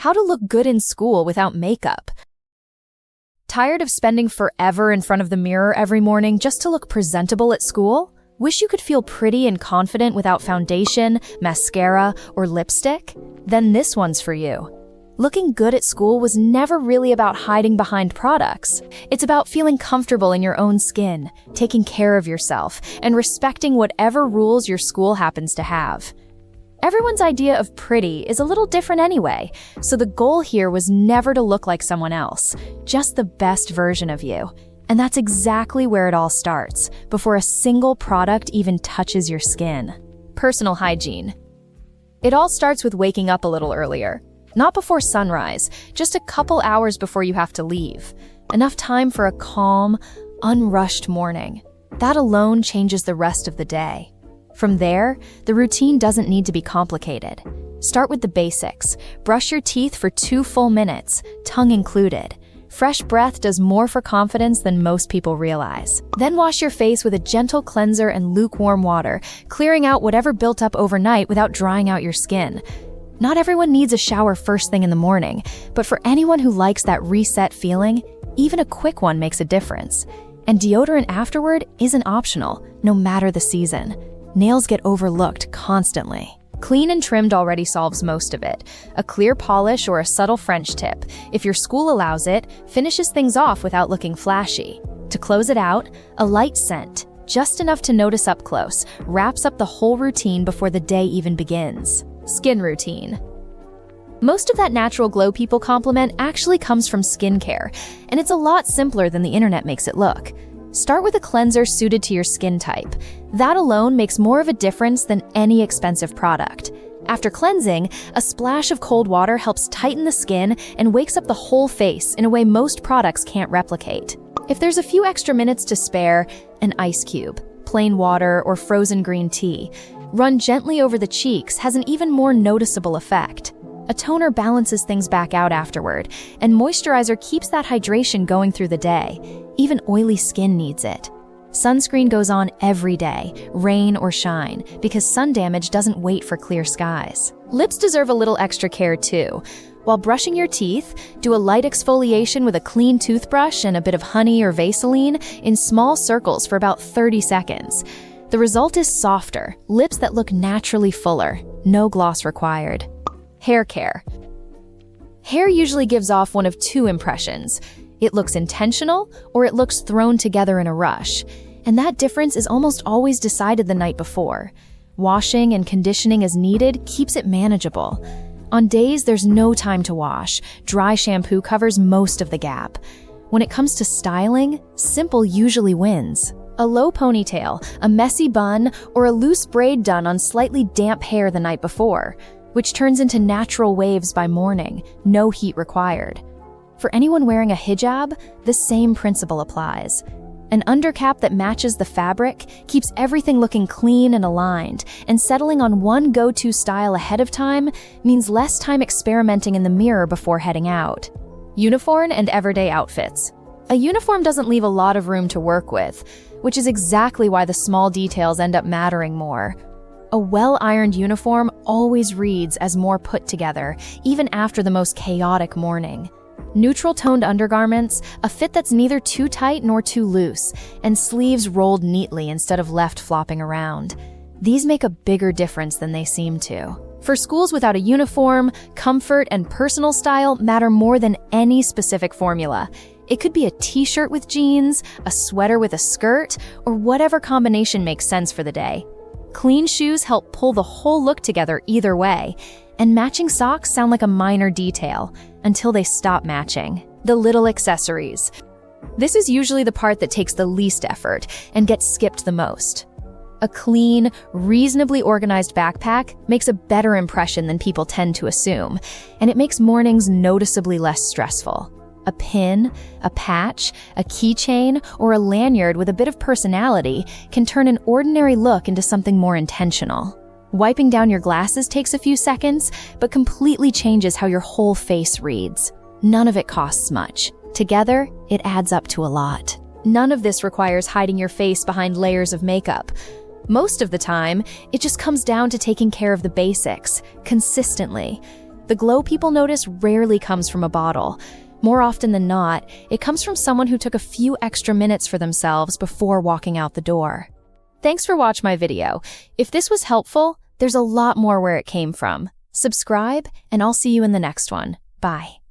How to look good in school without makeup. Tired of spending forever in front of the mirror every morning just to look presentable at school? Wish you could feel pretty and confident without foundation, mascara, or lipstick? Then this one's for you. Looking good at school was never really about hiding behind products. It's about feeling comfortable in your own skin, taking care of yourself, and respecting whatever rules your school happens to have. Everyone's idea of pretty is a little different anyway, so the goal here was never to look like someone else, just the best version of you. And that's exactly where it all starts, before a single product even touches your skin. Personal hygiene. It all starts with waking up a little earlier. Not before sunrise, just a couple hours before you have to leave. Enough time for a calm, unrushed morning. That alone changes the rest of the day. From there, the routine doesn't need to be complicated. Start with the basics. Brush your teeth for 2 full minutes, tongue included. Fresh breath does more for confidence than most people realize. Then wash your face with a gentle cleanser and lukewarm water, clearing out whatever built up overnight without drying out your skin. Not everyone needs a shower first thing in the morning, but for anyone who likes that reset feeling, even a quick one makes a difference. And deodorant afterward isn't optional, no matter the season. Nails get overlooked constantly. Clean and trimmed already solves most of it. A clear polish or a subtle French tip, if your school allows it, finishes things off without looking flashy. To close it out, a light scent, just enough to notice up close, wraps up the whole routine before the day even begins. Skin routine. Most of that natural glow people compliment actually comes from skincare, and it's a lot simpler than the internet makes it look. Start with a cleanser suited to your skin type. That alone makes more of a difference than any expensive product. After cleansing, a splash of cold water helps tighten the skin and wakes up the whole face in a way most products can't replicate. If there's a few extra minutes to spare, an ice cube, plain water, or frozen green tea, run gently over the cheeks has an even more noticeable effect. A toner balances things back out afterward, and moisturizer keeps that hydration going through the day. Even oily skin needs it. Sunscreen goes on every day, rain or shine, because sun damage doesn't wait for clear skies. Lips deserve a little extra care too. While brushing your teeth, do a light exfoliation with a clean toothbrush and a bit of honey or Vaseline in small circles for about 30 seconds. The result is softer, lips that look naturally fuller, no gloss required. Hair care. Hair usually gives off one of 2 impressions. It looks intentional, or it looks thrown together in a rush. And that difference is almost always decided the night before. Washing and conditioning as needed keeps it manageable. On days there's no time to wash, dry shampoo covers most of the gap. When it comes to styling, simple usually wins. A low ponytail, a messy bun, or a loose braid done on slightly damp hair the night before, which turns into natural waves by morning, no heat required. For anyone wearing a hijab, the same principle applies. An undercap that matches the fabric keeps everything looking clean and aligned, and settling on one go-to style ahead of time means less time experimenting in the mirror before heading out. Uniform and everyday outfits. A uniform doesn't leave a lot of room to work with, which is exactly why the small details end up mattering more. A well-ironed uniform always reads as more put together, even after the most chaotic morning. Neutral-toned undergarments, a fit that's neither too tight nor too loose, and sleeves rolled neatly instead of left flopping around. These make a bigger difference than they seem to. For schools without a uniform, comfort and personal style matter more than any specific formula. It could be a t-shirt with jeans, a sweater with a skirt, or whatever combination makes sense for the day. Clean shoes help pull the whole look together either way, and matching socks sound like a minor detail until they stop matching. The little accessories. This is usually the part that takes the least effort and gets skipped the most. A clean, reasonably organized backpack makes a better impression than people tend to assume, and it makes mornings noticeably less stressful. A pin, a patch, a keychain, or a lanyard with a bit of personality can turn an ordinary look into something more intentional. Wiping down your glasses takes a few seconds, but completely changes how your whole face reads. None of it costs much. Together, it adds up to a lot. None of this requires hiding your face behind layers of makeup. Most of the time, it just comes down to taking care of the basics, consistently. The glow people notice rarely comes from a bottle. More often than not, it comes from someone who took a few extra minutes for themselves before walking out the door. Thanks for watching my video. If this was helpful, there's a lot more where it came from. Subscribe, and I'll see you in the next one. Bye.